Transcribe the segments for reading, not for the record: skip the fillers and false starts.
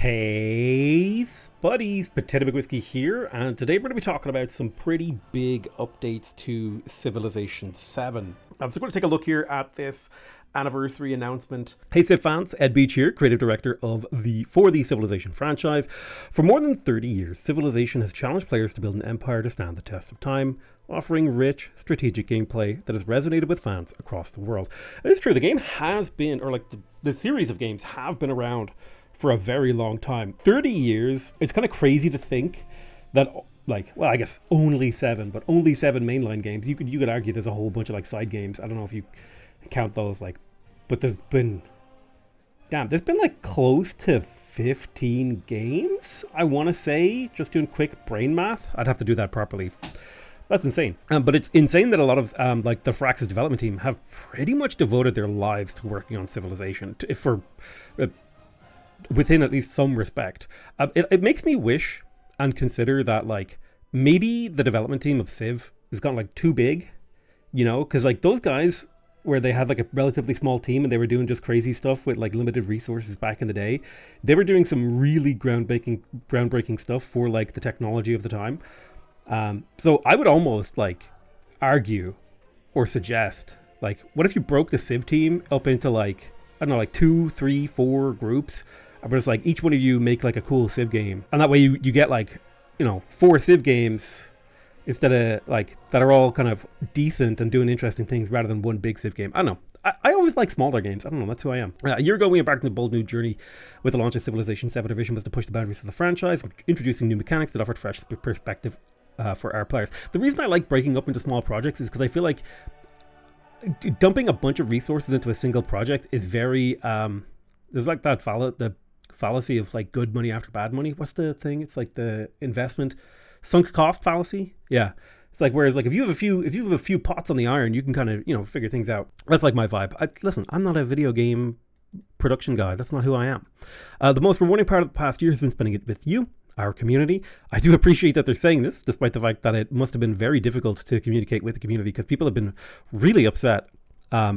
Hey, buddies, Potato Big Whiskey here, and today we're going to be talking about some pretty big updates to Civilization 7. So we're going to take a look here at this anniversary announcement. Hey Civ fans, Ed Beach here, creative director of the Civilization franchise. For more than 30 years, Civilization has challenged players to build an empire to stand the test of time, offering rich, strategic gameplay that has resonated with fans across the world. And it's true, the game has been, or like the series of games have been around for a very long time. 30 years, it's kind of crazy to think that, like, well, I guess only seven mainline games. You could argue there's a whole bunch of like side games. I don't know if you count those, like, but there's been like close to 15 games, I want to say, just doing quick brain math. I'd have to do that properly. That's insane. But it's insane that a lot of like the Firaxis development team have pretty much devoted their lives to working on Civilization within at least some respect. It makes me wish and consider that like maybe the development team of Civ has gotten like too big, you know, because like those guys where they had like a relatively small team and they were doing just crazy stuff with like limited resources back in the day, they were doing some really groundbreaking stuff for like the technology of the time. So I would almost like argue or suggest, like, what if you broke the Civ team up into like, I don't know, like 2, 3, 4 groups, but it's like each one of you make like a cool Civ game, and that way you get like, you know, 4 Civ games instead of like that are all kind of decent and doing interesting things rather than one big Civ game. I don't know. I always like smaller games. I don't know. That's who I am. A year ago, we embarked on a bold new journey with the launch of Civilization 7. Our vision was to push the boundaries of the franchise, introducing new mechanics that offered fresh perspective for our players. The reason I like breaking up into small projects is because I feel like dumping a bunch of resources into a single project is very there's like that the fallacy of like good money after bad money. What's the thing? It's like the investment sunk cost fallacy. Yeah, it's like, whereas like if you have a few pots on the iron, you can kind of, you know, figure things out. That's like my vibe. Listen, I'm not a video game production guy. That's not who I am. The most rewarding part of the past year has been spending it with you, our community. I do appreciate that they're saying this, despite the fact that it must have been very difficult to communicate with the community, because people have been really upset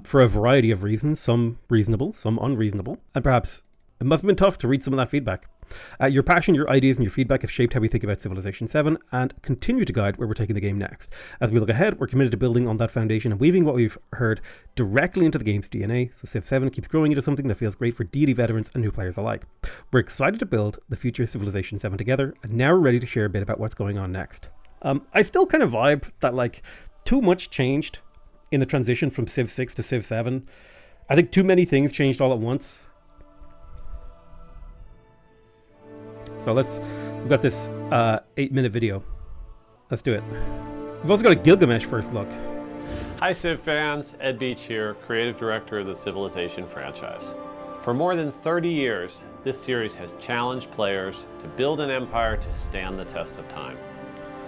for a variety of reasons, some reasonable, some unreasonable, and perhaps it must have been tough to read some of that feedback. Your passion, your ideas, and your feedback have shaped how we think about Civilization 7 and continue to guide where we're taking the game next. As we look ahead, we're committed to building on that foundation and weaving what we've heard directly into the game's DNA, so Civ 7 keeps growing into something that feels great for D&D veterans and new players alike. We're excited to build the future of Civilization 7 together, and now we're ready to share a bit about what's going on next. I still kind of vibe that like too much changed in the transition from Civ 6 to Civ 7. I think too many things changed all at once. So we've got this 8-minute video. Let's do it. We've also got a Gilgamesh first look. Hi Civ fans, Ed Beach here, creative director of the Civilization franchise. For more than 30 years, this series has challenged players to build an empire to stand the test of time.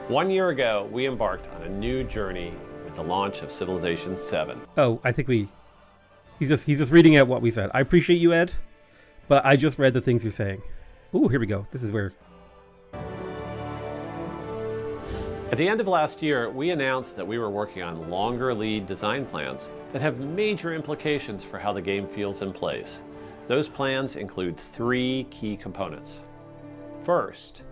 1 year ago, we embarked on a new journey with the launch of Civilization 7. Oh, I think he's just reading out what we said. I appreciate you, Ed, but I just read the things you're saying. Ooh, here we go. This is where... At the end of last year, we announced that we were working on longer lead design plans that have major implications for how the game feels and plays. Those plans include 3 key components. First,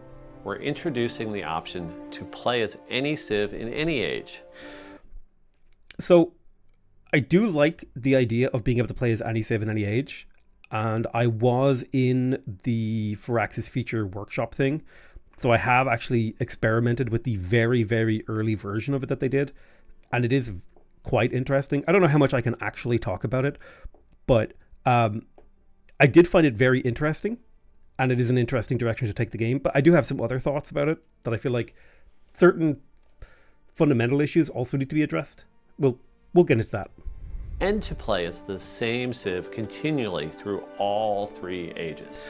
we're introducing the option to play as any Civ in any age. So, I do like the idea of being able to play as any Civ in any age. And I was in the Firaxis feature workshop thing, so I have actually experimented with the very, very early version of it that they did, and it is quite interesting. I don't know how much I can actually talk about it, but I did find it very interesting, and it is an interesting direction to take the game. But I do have some other thoughts about it that I feel like certain fundamental issues also need to be addressed. We'll get into that. And to play as the same Civ continually through all 3 ages.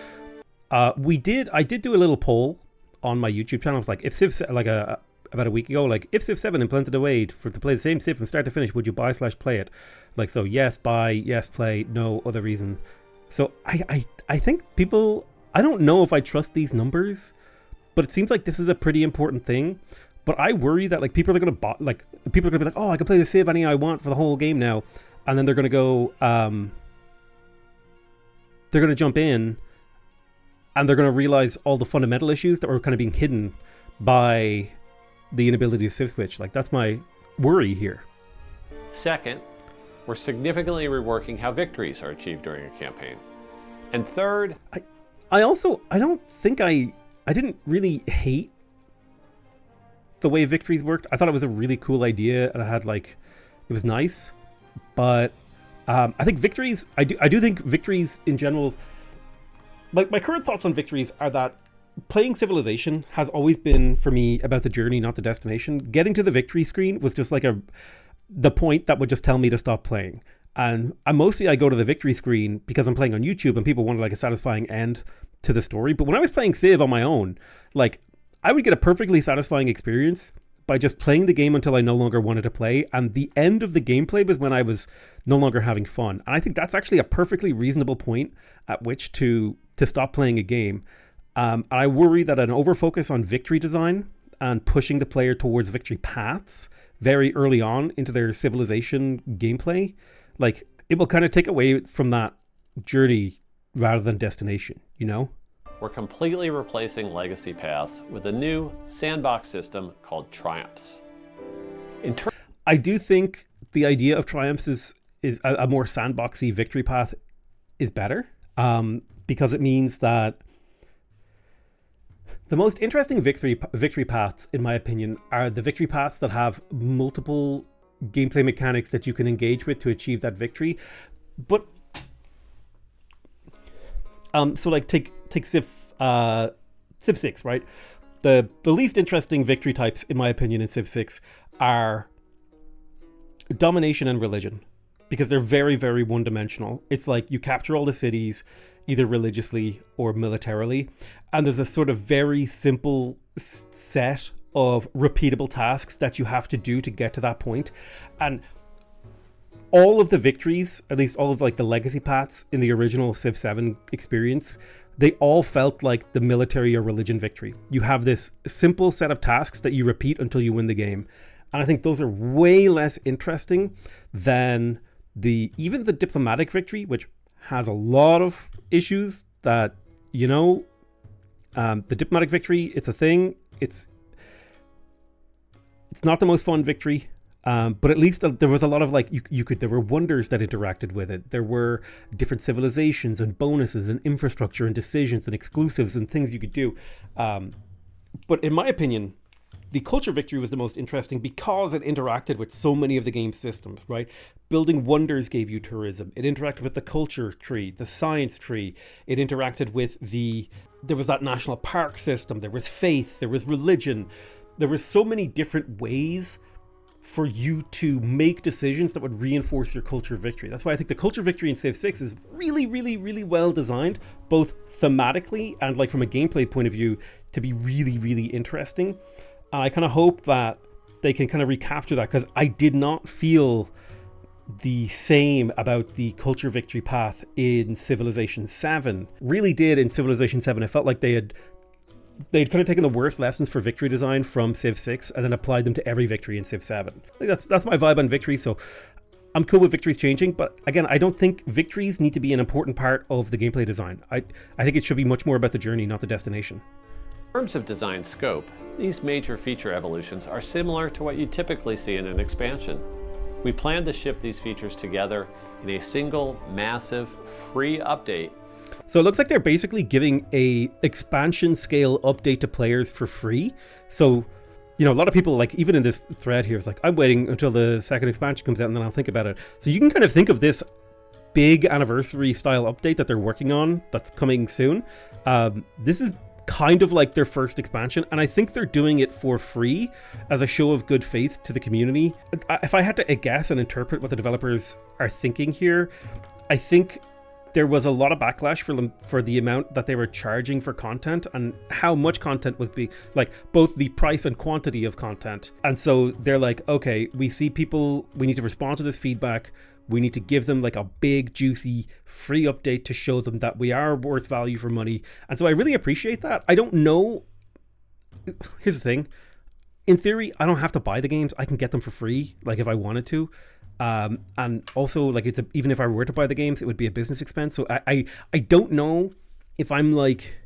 I did do a little poll on my YouTube channel. It's like, if Civ, like about a week ago, like, if Civ 7 implemented a way to play the same Civ from start to finish, would you buy/play it? Like, so yes, buy, yes, play, no other reason. So I think people, I don't know if I trust these numbers, but it seems like this is a pretty important thing. But I worry that like people are gonna be like, oh, I can play the Civ any I want for the whole game now. And then they're going to go, they're going to jump in and they're going to realize all the fundamental issues that were kind of being hidden by the inability to Civ switch. Like, that's my worry here. Second, we're significantly reworking how victories are achieved during a campaign. And third, I didn't really hate the way victories worked. I thought it was a really cool idea, and it was nice. But I think victories, I do think victories in general, like, my current thoughts on victories are that playing Civilization has always been, for me, about the journey, not the destination. Getting to the victory screen was just like the point that would just tell me to stop playing. And I go to the victory screen because I'm playing on YouTube and people want like a satisfying end to the story. But when I was playing Civ on my own, like, I would get a perfectly satisfying experience by just playing the game until I no longer wanted to play. And the end of the gameplay was when I was no longer having fun. And I think that's actually a perfectly reasonable point at which to stop playing a game. And I worry that an overfocus on victory design and pushing the player towards victory paths very early on into their Civilization gameplay, like, it will kind of take away from that journey rather than destination, you know? we're completely replacing legacy paths with a new sandbox system called Triumphs. I do think the idea of Triumphs is a more sandboxy victory path is better, because it means that the most interesting victory paths, in my opinion, are the victory paths that have multiple gameplay mechanics that you can engage with to achieve that victory. But so like take Civ 6, right? The least interesting victory types, in my opinion, in Civ 6 are domination and religion, because they're very, very one-dimensional. It's like you capture all the cities, either religiously or militarily, and there's a sort of very simple set of repeatable tasks that you have to do to get to that point. And all of the victories, at least all of like the legacy paths in the original Civ 7 experience, they all felt like the military or religion victory. You have this simple set of tasks that you repeat until you win the game. And I think those are way less interesting than even the diplomatic victory, which has a lot of issues that, the diplomatic victory, it's a thing. It's not the most fun victory, but at least there was a lot of like, there were wonders that interacted with it. There were different civilizations and bonuses and infrastructure and decisions and exclusives and things you could do. But in my opinion, the culture victory was the most interesting because it interacted with so many of the game's systems, right? Building wonders gave you tourism. It interacted with the culture tree, the science tree. It interacted with there was that national park system. There was faith. There was religion. There were so many different ways for you to make decisions that would reinforce your culture victory. That's why I think the culture victory in Civ 6 is really, really, really well designed, both thematically and like from a gameplay point of view, to be really, really interesting. I kind of hope that they can kind of recapture that, because I did not feel the same about the culture victory path in Civilization 7. Really did in Civilization 7. It felt like they'd kind of taken the worst lessons for victory design from Civ 6 and then applied them to every victory in Civ 7. Like that's my vibe on victory, so I'm cool with victories changing, but again, I don't think victories need to be an important part of the gameplay design. I think it should be much more about the journey, not the destination. In terms of design scope, these major feature evolutions are similar to what you typically see in an expansion. We plan to ship these features together in a single, massive, free update. So it looks like they're basically giving a expansion scale update to players for free. So, a lot of people, like, even in this thread here, it's like, I'm waiting until the second expansion comes out and then I'll think about it. So you can kind of think of this big anniversary style update that they're working on that's coming soon. This is kind of like their first expansion, and I think they're doing it for free as a show of good faith to the community. If I had to guess and interpret what the developers are thinking here, I think there was a lot of backlash for the amount that they were charging for content and how much content was like both the price and quantity of content. And so they're like, okay, we see people, we need to respond to this feedback. We need to give them like a big, juicy, free update to show them that we are worth value for money. And so I really appreciate that. I don't know. Here's the thing. In theory, I don't have to buy the games. I can get them for free, like if I wanted to. And also, like, even if I were to buy the games, it would be a business expense. So I don't know if I'm like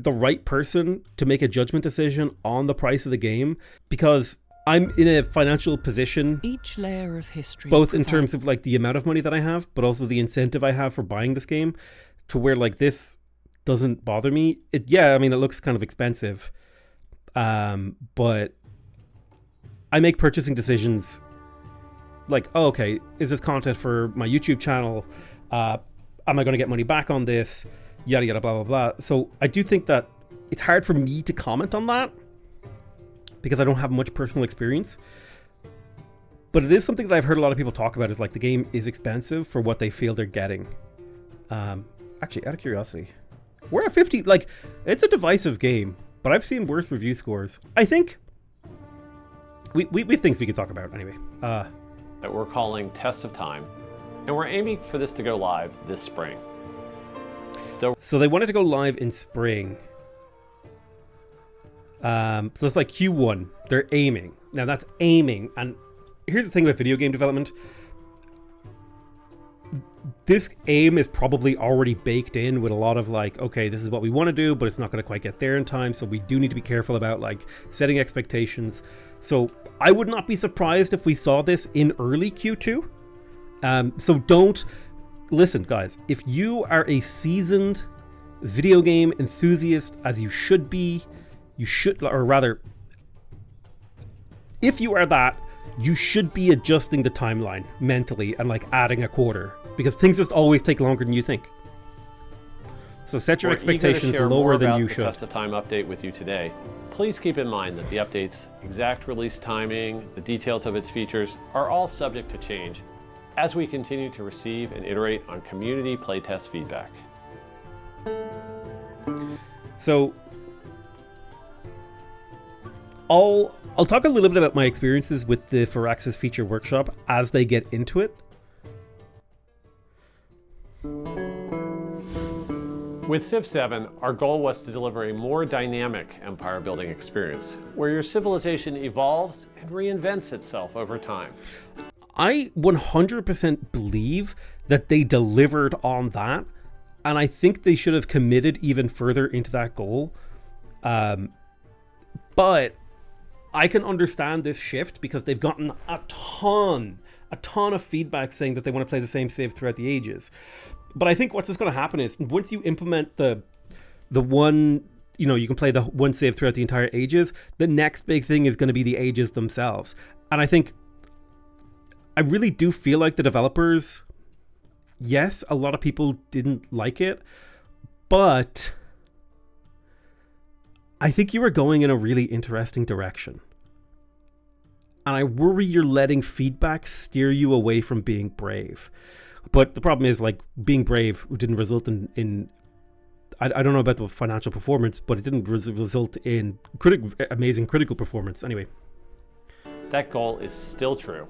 the right person to make a judgment decision on the price of the game, because I'm in a financial position, Each layer of history, both in terms of like the amount of money that I have, but also the incentive I have for buying this game, to where like this doesn't bother me. I mean, it looks kind of expensive, but I make purchasing decisions like, oh, okay, is this content for my YouTube channel? Am I going to get money back on this? Yada yada blah blah blah. So I do think that it's hard for me to comment on that because I don't have much personal experience. But it is something that I've heard a lot of people talk about, is like the game is expensive for what they feel they're getting. Actually, out of curiosity, we're at 50. Like, it's a divisive game, but I've seen worse review scores. I think we have things we can talk about anyway. That we're calling Test of Time, and we're aiming for this to go live this spring. So they wanted to go live in spring. So it's like Q1. They're aiming. Now that's aiming. And here's the thing with video game development. This aim is probably already baked in with a lot of like, okay, this is what we want to do, but it's not going to quite get there in time. So we do need to be careful about like setting expectations. So I would not be surprised if we saw this in early Q2. So don't listen, guys. If you are a seasoned video game enthusiast, as you should be, or rather, if you are that, you should be adjusting the timeline mentally and like adding a quarter, because things just always take longer than you think. So set your expectations lower than you should. Test of Time update with you today. Please keep in mind that the update's exact release timing, the details of its features, are all subject to change as we continue to receive and iterate on community playtest feedback. So I'll talk a little bit about my experiences with the Firaxis Feature Workshop as they get into it. With Civ 7, our goal was to deliver a more dynamic empire building experience, where your civilization evolves and reinvents itself over time. I 100% believe that they delivered on that, and I think they should have committed even further into that goal. But I can understand this shift because they've gotten a ton of feedback saying that they want to play the same Civ throughout the ages. But I think what's just going to happen is once you implement the one, you can play the one Civ throughout the entire ages, the next big thing is going to be the ages themselves. And I really do feel like the developers, yes, a lot of people didn't like it, but I think you were going in a really interesting direction. And I worry you're letting feedback steer you away from being brave. But the problem is, like, being brave didn't result in I don't know about the financial performance, but it didn't result in amazing critical performance. Anyway. That goal is still true.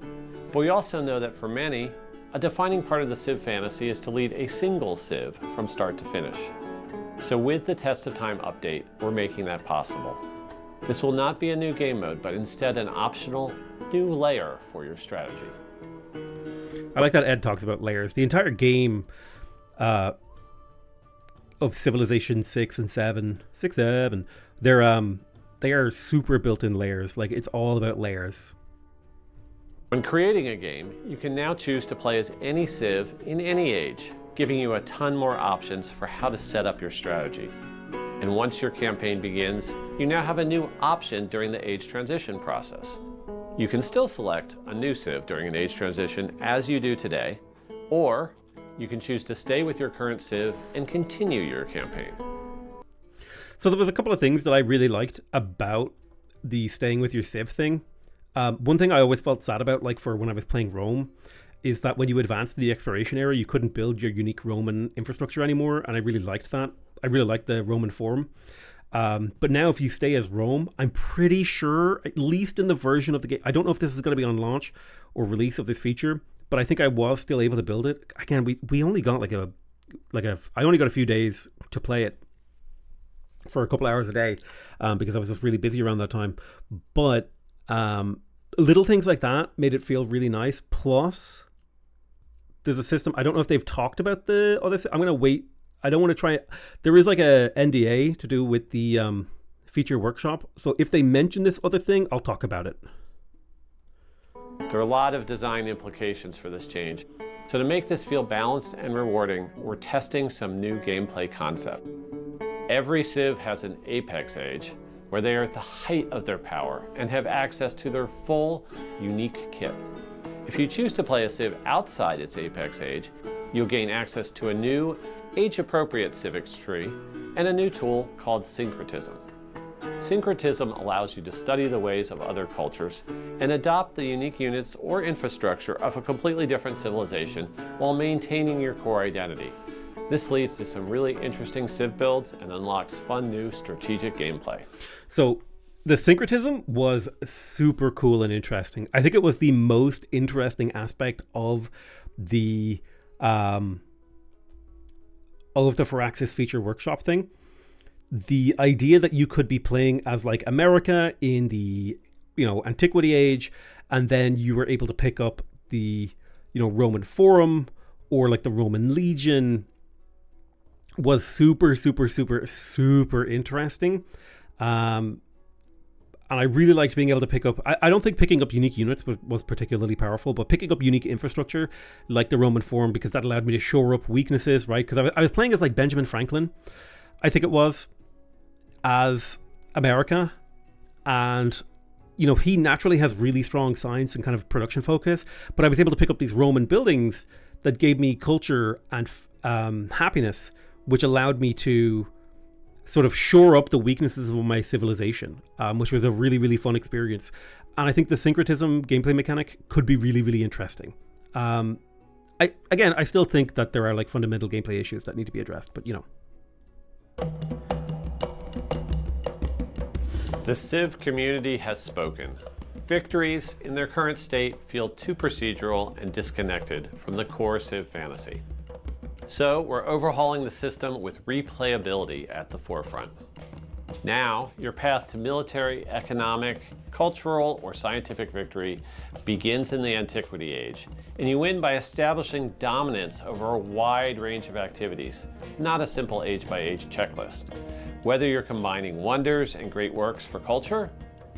But we also know that for many, a defining part of the Civ fantasy is to lead a single Civ from start to finish. So with the Test of Time update, we're making that possible. This will not be a new game mode, but instead an optional new layer for your strategy. I like that Ed talks about layers. The entire game of Civilization 6 and 7, they are super built-in layers. Like, it's all about layers. When creating a game, you can now choose to play as any Civ in any age, giving you a ton more options for how to set up your strategy. And once your campaign begins, you now have a new option during the age transition process. You can still select a new Civ during an age transition as you do today, or you can choose to stay with your current Civ and continue your campaign. So there was a couple of things that I really liked about the staying with your Civ thing. One thing I always felt sad about, like for when I was playing Rome, is that when you advanced to the exploration era, you couldn't build your unique Roman infrastructure anymore, and I really liked that. I really liked the Roman Forum. But now if you stay as Rome, I'm pretty sure, at least in the version of the game, I don't know if this is going to be on launch or release of this feature, but I think I was still able to build it. Again, we only got I only got a few days to play it for a couple hours a day, because I was just really busy around that time. But little things like that made it feel really nice. Plus, there's a system. I don't know if they've talked about the other. I'm going to wait I don't want to try. There is like a NDA to do with the feature workshop. So if they mention this other thing, I'll talk about it. There are a lot of design implications for this change. So to make this feel balanced and rewarding, we're testing some new gameplay concept. Every Civ has an apex age, where they are at the height of their power and have access to their full, unique kit. If you choose to play a Civ outside its apex age, you'll gain access to a new, age-appropriate civics tree and a new tool called syncretism. Syncretism allows you to study the ways of other cultures and adopt the unique units or infrastructure of a completely different civilization while maintaining your core identity. This leads to some really interesting Civ builds and unlocks fun new strategic gameplay. So the syncretism was super cool and interesting. I think it was the most interesting aspect of the Firaxis feature workshop thing. The idea that you could be playing as like America in the, Antiquity age, and then you were able to pick up the, Roman Forum or like the Roman Legion was super, super, super, super interesting. And I really liked being able to pick up, I don't think picking up unique units was particularly powerful, but picking up unique infrastructure like the Roman Forum, because that allowed me to shore up weaknesses, right? Because I was playing as like Benjamin Franklin, I think it was, as America, and he naturally has really strong science and kind of production focus, but I was able to pick up these Roman buildings that gave me culture and happiness, which allowed me to sort of shore up the weaknesses of my civilization, which was a really, really fun experience. And I think the syncretism gameplay mechanic could be really, really interesting. I still think that there are like fundamental gameplay issues that need to be addressed, but The Civ community has spoken. Victories in their current state feel too procedural and disconnected from the core Civ fantasy. So we're overhauling the system with replayability at the forefront. Now, your path to military, economic, cultural, or scientific victory begins in the Antiquity Age, and you win by establishing dominance over a wide range of activities, not a simple age-by-age checklist. Whether you're combining wonders and great works for culture,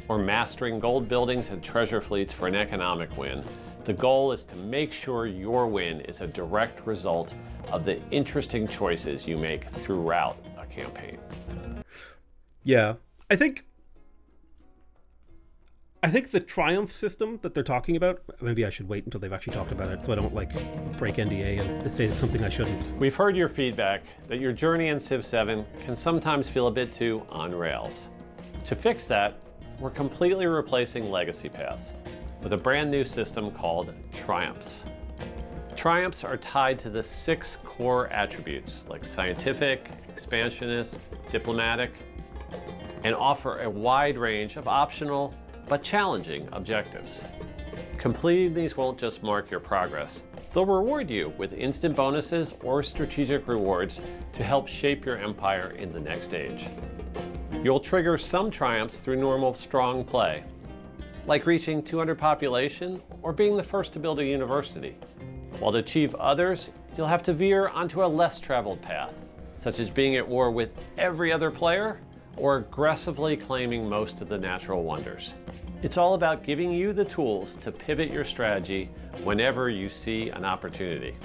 or mastering gold buildings and treasure fleets for an economic win, the goal is to make sure your win is a direct result of the interesting choices you make throughout a campaign. Yeah, I think the triumph system that they're talking about, maybe I should wait until they've actually talked about it so I don't like break NDA and say something I shouldn't. We've heard your feedback that your journey in Civ 7 can sometimes feel a bit too on rails. To fix that, we're completely replacing legacy paths with a brand new system called Triumphs. Triumphs are tied to the 6 core attributes like scientific, expansionist, diplomatic, and offer a wide range of optional but challenging objectives. Completing these won't just mark your progress, they'll reward you with instant bonuses or strategic rewards to help shape your empire in the next age. You'll trigger some triumphs through normal strong play, like reaching 200 population or being the first to build a university. While to achieve others, you'll have to veer onto a less traveled path, such as being at war with every other player or aggressively claiming most of the natural wonders. It's all about giving you the tools to pivot your strategy whenever you see an opportunity.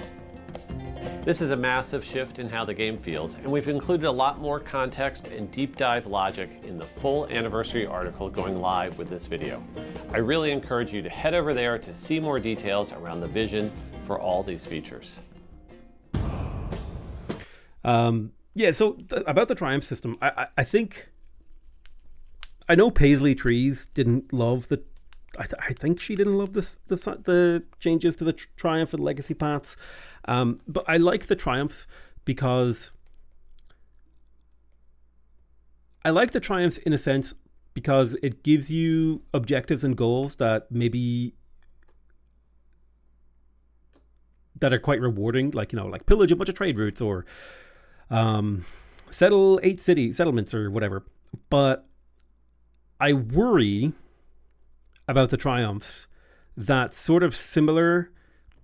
This is a massive shift in how the game feels, and we've included a lot more context and deep dive logic in the full anniversary article going live with this video. I really encourage you to head over there to see more details around the vision for all these features. About the triumph system, I think, I know Paisley Trees didn't love the, I think she didn't love the changes to the triumph and legacy paths, but I like the triumphs because I like the triumphs in a sense because it gives you objectives and goals that maybe that are quite rewarding, like pillage a bunch of trade routes or settle 8 settlements or whatever. But I worry about the triumphs that sort of similar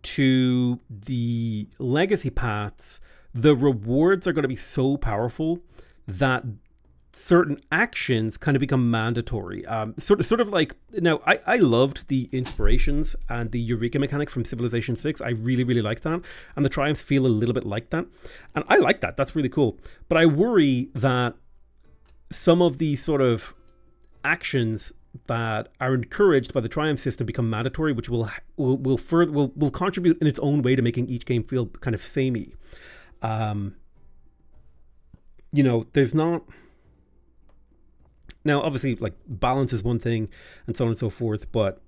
to the legacy paths the rewards are going to be so powerful that certain actions kind of become mandatory. Sort of like, now, I loved the inspirations and the Eureka mechanic from Civilization 6. I really, really like that. And the Triumphs feel a little bit like that. And I like that. That's really cool. But I worry that some of the sort of actions that are encouraged by the Triumph system become mandatory, which will contribute in its own way to making each game feel kind of samey. There's not... Now, obviously, like, balance is one thing and so on and so forth, but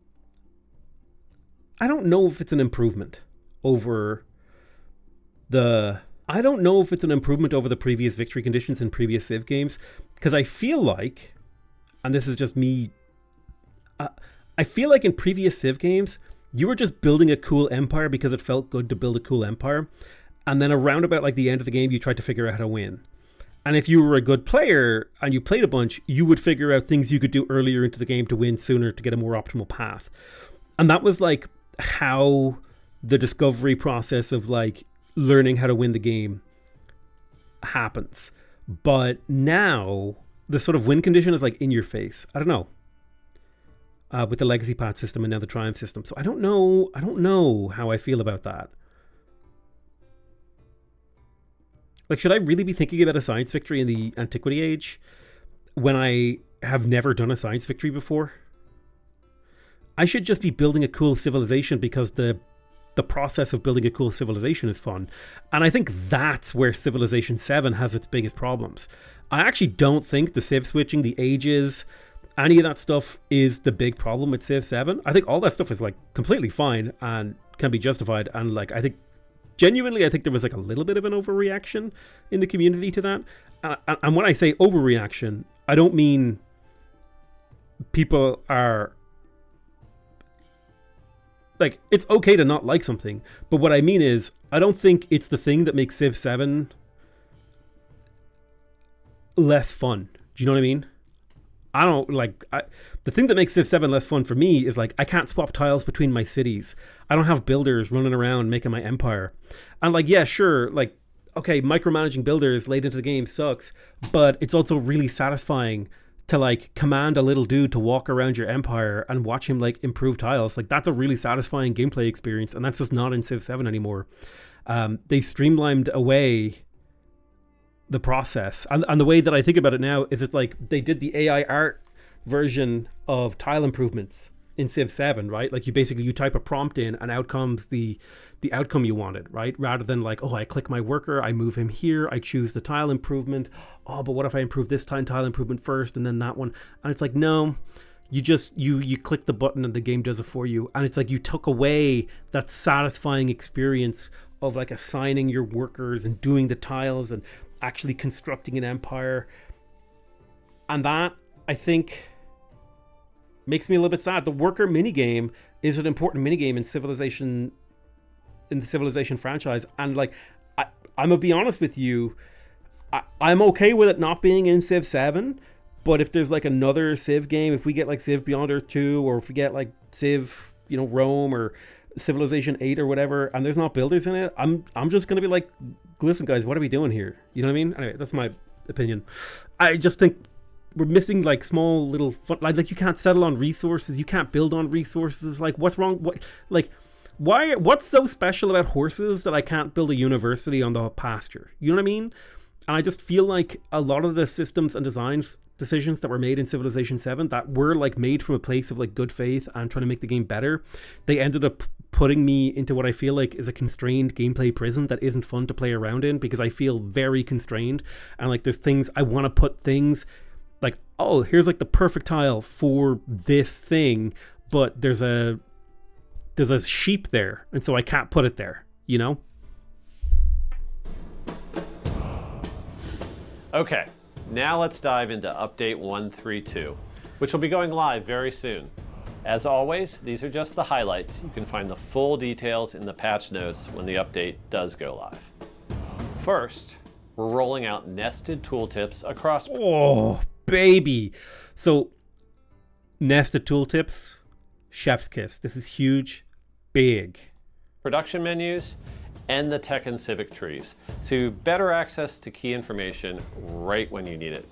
I don't know if it's an improvement over the previous victory conditions in previous Civ games, because I feel like, and this is just me, I feel like in previous Civ games, you were just building a cool empire because it felt good to build a cool empire, and then around about like the end of the game, you tried to figure out how to win. And if you were a good player and you played a bunch, you would figure out things you could do earlier into the game to win sooner to get a more optimal path. And that was like how the discovery process of like learning how to win the game happens. But now the sort of win condition is like in your face. I don't know. With the legacy path system and now the Triumph system. So I don't know how I feel about that. Like, should I really be thinking about a science victory in the Antiquity Age when I have never done a science victory before? I should just be building a cool civilization because the process of building a cool civilization is fun. And I think that's where Civilization 7 has its biggest problems. I actually don't think the Civ switching, the ages, any of that stuff is the big problem with Civ 7. I think all that stuff is like completely fine and can be justified. And like, I think there was like a little bit of an overreaction in the community to that. And when I say overreaction, I don't mean people are like, it's okay to not like something. But what I mean is, I don't think it's the thing that makes Civ 7 less fun. Do you know what I mean? The thing that makes Civ 7 less fun for me is like, I can't swap tiles between my cities. I don't have builders running around making my empire. And like, yeah, sure, like, okay, micromanaging builders late into the game sucks, but it's also really satisfying to like command a little dude to walk around your empire and watch him like improve tiles. Like, that's a really satisfying gameplay experience, and that's just not in Civ 7 anymore. They streamlined away the process, and the way that I think about it now is it's like they did the AI art version of tile improvements in Civ 7, right? Like, you type a prompt in and out comes the outcome you wanted, right? Rather than like, oh, I click my worker, I move him here, I choose the tile improvement. Oh, but what if I improve this tile improvement first and then that one? And it's like, no, you just you click the button and the game does it for you. And it's like you took away that satisfying experience of like assigning your workers and doing the tiles and actually constructing an empire. And that, I think, makes me a little bit sad. The worker minigame is an important minigame in the Civilization franchise. And like, I'm gonna be honest with you, I'm okay with it not being in Civ 7, but if there's like another Civ game, if we get like Civ Beyond Earth 2, or if we get like Civ, Rome, or Civilization 8 or whatever, and there's not builders in it, I'm just gonna be like, listen guys, what are we doing here? You know what I mean? Anyway, that's my opinion. I just think we're missing like small little fun, like you can't settle on resources, you can't build on resources. Like, what's wrong? What's so special about horses that I can't build a university on the pasture? You know what I mean? And I just feel like a lot of the systems and designs decisions that were made in Civilization 7 that were like made from a place of like good faith and trying to make the game better, they ended up putting me into what I feel like is a constrained gameplay prison that isn't fun to play around in, because I feel very constrained. And like, there's things I want to put things like, oh, here's like the perfect tile for this thing, but there's a sheep there, and so I can't put it there, Okay, now let's dive into Update 132, which will be going live very soon. As always, these are just the highlights. You can find the full details in the patch notes when the update does go live. First, we're rolling out nested tooltips across... Oh, baby. So, nested tooltips, chef's kiss. This is huge, big. Production menus and the tech and civic trees, so better access to key information right when you need it.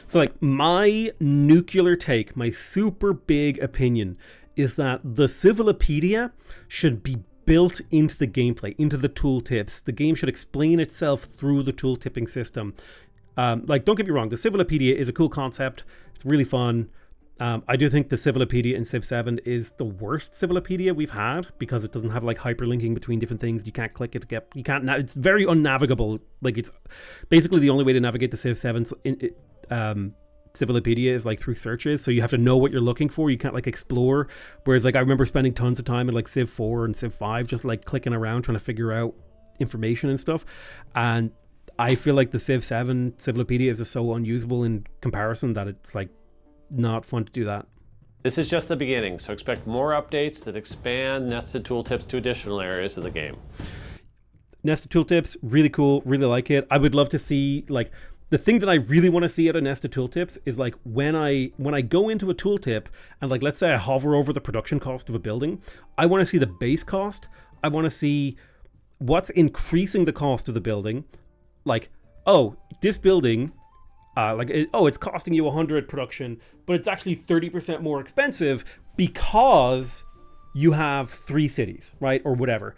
So like my nuclear take, my super big opinion is that the Civilopedia should be built into the gameplay, into the tooltips. The game should explain itself through the tooltipping system. Like, don't get me wrong, the Civilopedia is a cool concept. It's really fun. I do think the Civilopedia in Civ 7 is the worst Civilopedia we've had because it doesn't have like hyperlinking between different things. You can't click it to get, you can't, it's very unnavigable. Like, it's basically the only way to navigate the Civ 7 Civilopedia is like through searches, so you have to know what you're looking for. You can't like explore, whereas like I remember spending tons of time in like Civ 4 and Civ 5 just like clicking around trying to figure out information and stuff, and I feel like the Civ 7 Civilopedia is just so unusable in comparison that it's like not fun to do that. This is just the beginning, so expect more updates that expand nested tooltips to additional areas of the game. Nested tooltips, really cool, really like it. I would love to see, like, the thing that I really want to see out of nested tooltips is like when I go into a tooltip and like, let's say I hover over the production cost of a building, I want to see the base cost. I want to see what's increasing the cost of the building. Like, oh, this building, it's costing you 100 production, but it's actually 30% more expensive because you have 3 cities, right? Or whatever.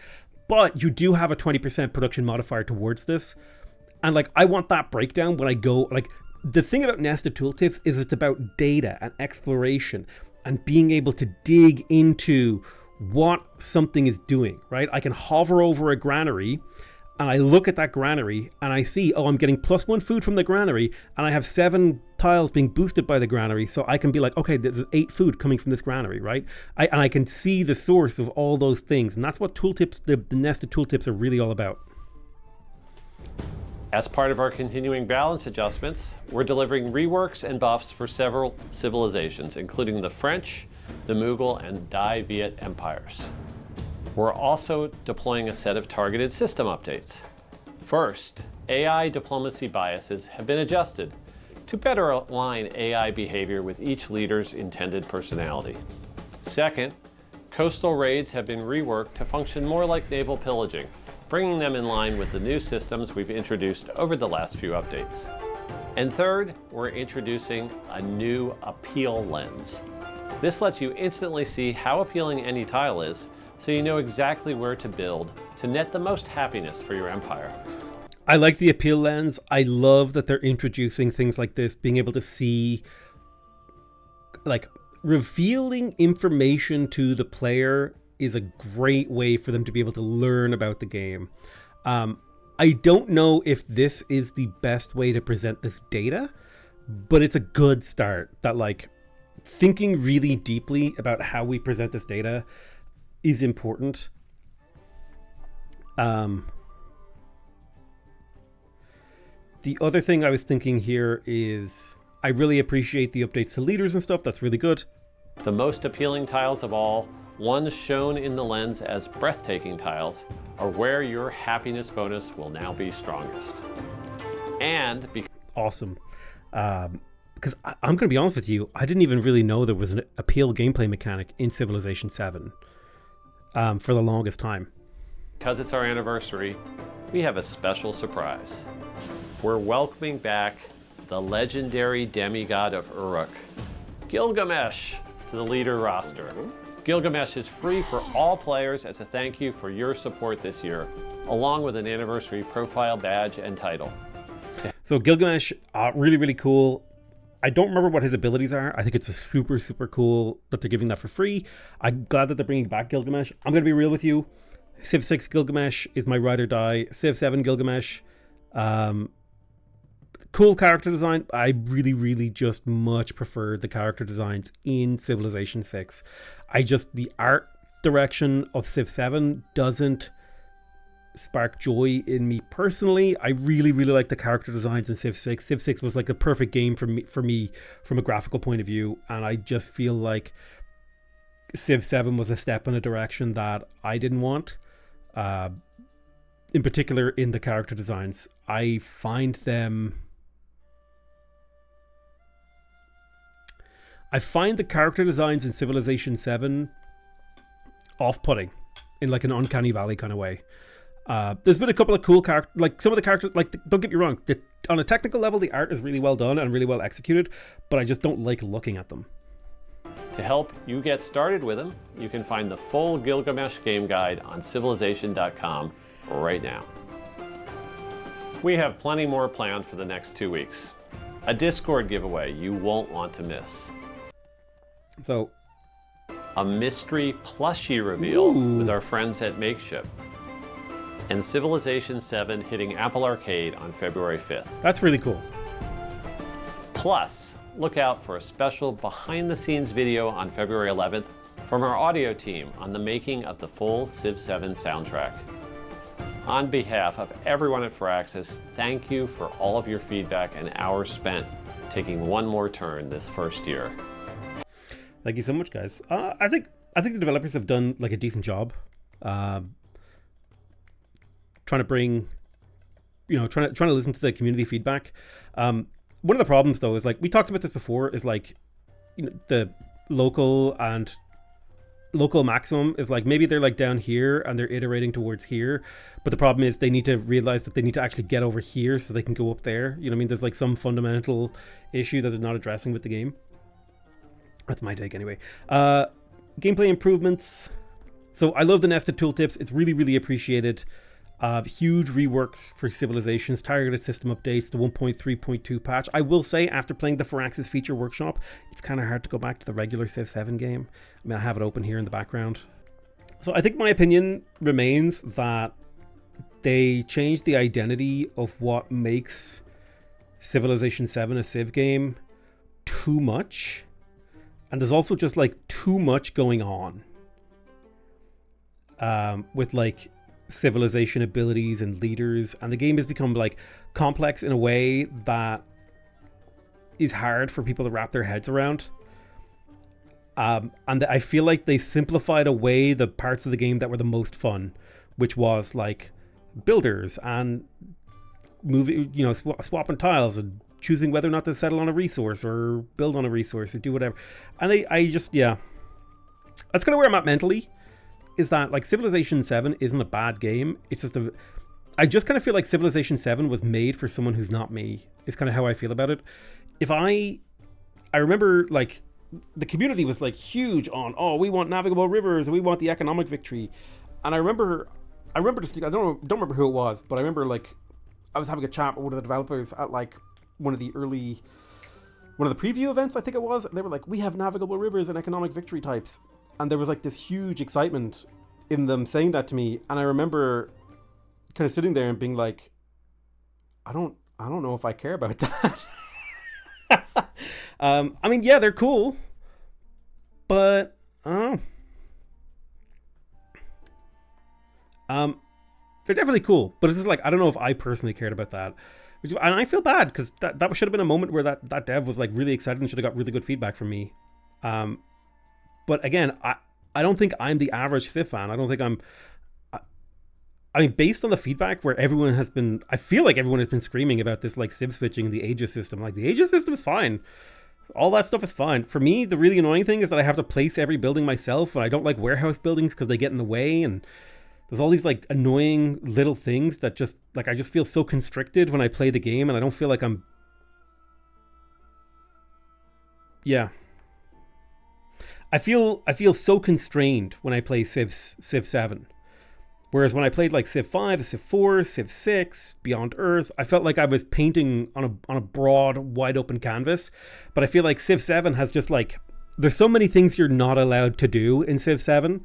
But you do have a 20% production modifier towards this. And like, I want that breakdown when I go, like, the thing about nested tooltips is it's about data and exploration and being able to dig into what something is doing, right? I can hover over a granary and I look at that granary and I see, oh, I'm getting +1 food from the granary and I have 7 tiles being boosted by the granary. So I can be like, okay, there's 8 food coming from this granary, right? And I can see the source of all those things. And that's what tooltips, the nested tooltips are really all about. As part of our continuing balance adjustments, we're delivering reworks and buffs for several civilizations, including the French, the Mughal, and Dai Viet empires. We're also deploying a set of targeted system updates. First, AI diplomacy biases have been adjusted to better align AI behavior with each leader's intended personality. Second, coastal raids have been reworked to function more like naval pillaging, bringing them in line with the new systems we've introduced over the last few updates. And third, we're introducing a new appeal lens. This lets you instantly see how appealing any tile is, so you know exactly where to build to net the most happiness for your empire. I like the appeal lens. I love that they're introducing things like this, being able to see, like, revealing information to the player is a great way for them to be able to learn about the game. I don't know if this is the best way to present this data, but it's a good start. That, like, thinking really deeply about how we present this data is important. The other thing I was thinking here is I really appreciate the updates to leaders and stuff. That's really good. The most appealing tiles of all, ones shown in the lens as breathtaking tiles, are where your happiness bonus will now be strongest. And awesome. Because I'm going to be honest with you, I didn't even really know there was an appeal gameplay mechanic in Civilization 7 for the longest time. Because it's our anniversary, we have a special surprise. We're welcoming back the legendary demigod of Uruk, Gilgamesh, to the leader roster. Gilgamesh is free for all players as a thank you for your support this year, along with an anniversary profile badge and title. So Gilgamesh, really, really cool. I don't remember what his abilities are. I think it's a super, super cool that they're giving that for free. I'm glad that they're bringing back Gilgamesh. I'm going to be real with you. Civ 6 Gilgamesh is my ride or die. Civ 7 Gilgamesh, cool character design. I really, really just much prefer the character designs in Civilization 6. The art direction of Civ 7 doesn't spark joy in me personally. I really, really like the character designs in Civ 6. Civ 6 was like a perfect game for me from a graphical point of view, and I just feel like Civ 7 was a step in a direction that I didn't want. In particular, in the character designs, I find the character designs in Civilization 7 off-putting in like an uncanny valley kind of way. There's been a couple of cool characters, like some of the characters, like don't get me wrong, on a technical level the art is really well done and really well executed, but I just don't like looking at them. To help you get started with them, you can find the full Gilgamesh game guide on civilization.com right now. We have plenty more planned for the next 2 weeks. A Discord giveaway you won't want to miss. So, a mystery plushie reveal with our friends at Makeship. And Civilization 7 hitting Apple Arcade on February 5th. That's really cool. Plus, look out for a special behind-the-scenes video on February 11th from our audio team on the making of the full Civ 7 soundtrack. On behalf of everyone at Firaxis, thank you for all of your feedback and hours spent taking one more turn this first year. Thank you so much, guys. I think the developers have done like a decent job. Trying to bring, trying to listen to the community feedback. One of the problems though is, like we talked about this before, is like, the local maximum is like, maybe they're like down here and they're iterating towards here, but the problem is they need to realize that they need to actually get over here so they can go up there. You know what I mean? There's like some fundamental issue that they're not addressing with the game. That's my take anyway. Gameplay improvements. So I love the nested tooltips. It's really, really appreciated. Huge reworks for Civilizations, targeted system updates, the 1.3.2 patch. I will say, after playing the Firaxis Feature Workshop, it's kind of hard to go back to the regular Civ 7 game. I mean, I have it open here in the background. So I think my opinion remains that they changed the identity of what makes Civilization 7 a Civ game too much. And there's also just like too much going on. With like civilization abilities and leaders, and the game has become like complex in a way that is hard for people to wrap their heads around. And I feel like they simplified away the parts of the game that were the most fun, which was like builders and moving, swapping tiles and choosing whether or not to settle on a resource or build on a resource or do whatever. And I just, yeah, that's kind of where I'm at mentally. Is that like Civilization 7 isn't a bad game. It's just I just kind of feel like Civilization 7 was made for someone who's not me. Is kind of how I feel about it. I remember like the community was like huge on, oh, we want navigable rivers and we want the economic victory. And I remember just, I don't remember who it was, but I remember like I was having a chat with one of the developers at like one of the preview events, I think it was, and they were like, we have navigable rivers and economic victory types. And there was like this huge excitement in them saying that to me. And I remember kind of sitting there and being like, I don't know if I care about that. I mean, yeah, they're cool, but I don't know. They're definitely cool, but it's just like, I don't know if I personally cared about that. And I feel bad because that should have been a moment where that dev was like really excited and should have got really good feedback from me. But again, I don't think I'm the average Civ fan. I don't think I mean, based on the feedback where I feel like everyone has been screaming about this like Civ switching and the Aegis system. Like, the Aegis system is fine. All that stuff is fine. For me, the really annoying thing is that I have to place every building myself, and I don't like warehouse buildings because they get in the way, and there's all these like annoying little things that just like, I just feel so constricted when I play the game, and I don't feel like I feel so constrained when I play Civ 7. Whereas when I played like Civ 5, Civ 4, Civ 6, Beyond Earth, I felt like I was painting on a broad, wide open canvas. But I feel like Civ 7 has just like, there's so many things you're not allowed to do in Civ 7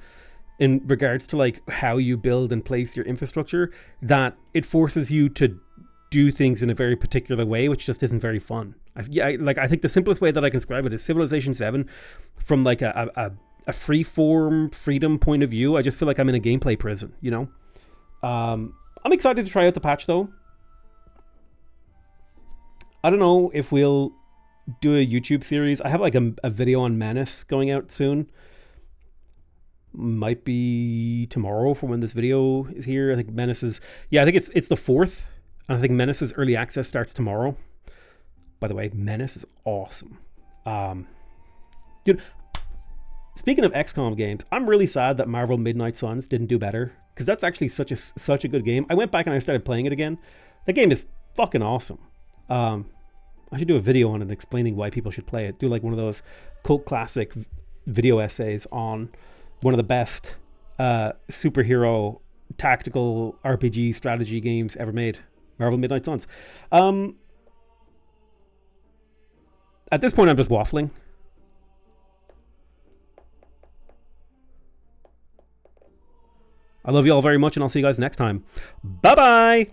in regards to like how you build and place your infrastructure, that it forces you to do things in a very particular way, which just isn't very fun. I think the simplest way that I can describe it is Civilization 7 from like a free-form freedom point of view. I just feel like I'm in a gameplay prison, I'm excited to try out the patch though. I don't know if we'll do a YouTube series. I have like a video on Menace going out soon. Might be tomorrow for when this video is here. I think Menace is, I think it's the 4th. And I think Menace's early access starts tomorrow. By the way, Menace is awesome. Dude, Speaking of XCOM games, I'm really sad that Marvel Midnight Suns didn't do better, because that's actually such a good game. I went back and I started playing it again. That game is fucking awesome. I should do a video on it explaining why people should play it. Do like one of those cult classic video essays on one of the best superhero tactical RPG strategy games ever made. Marvel Midnight Suns. At this point, I'm just waffling. I love you all very much, and I'll see you guys next time. Bye-bye!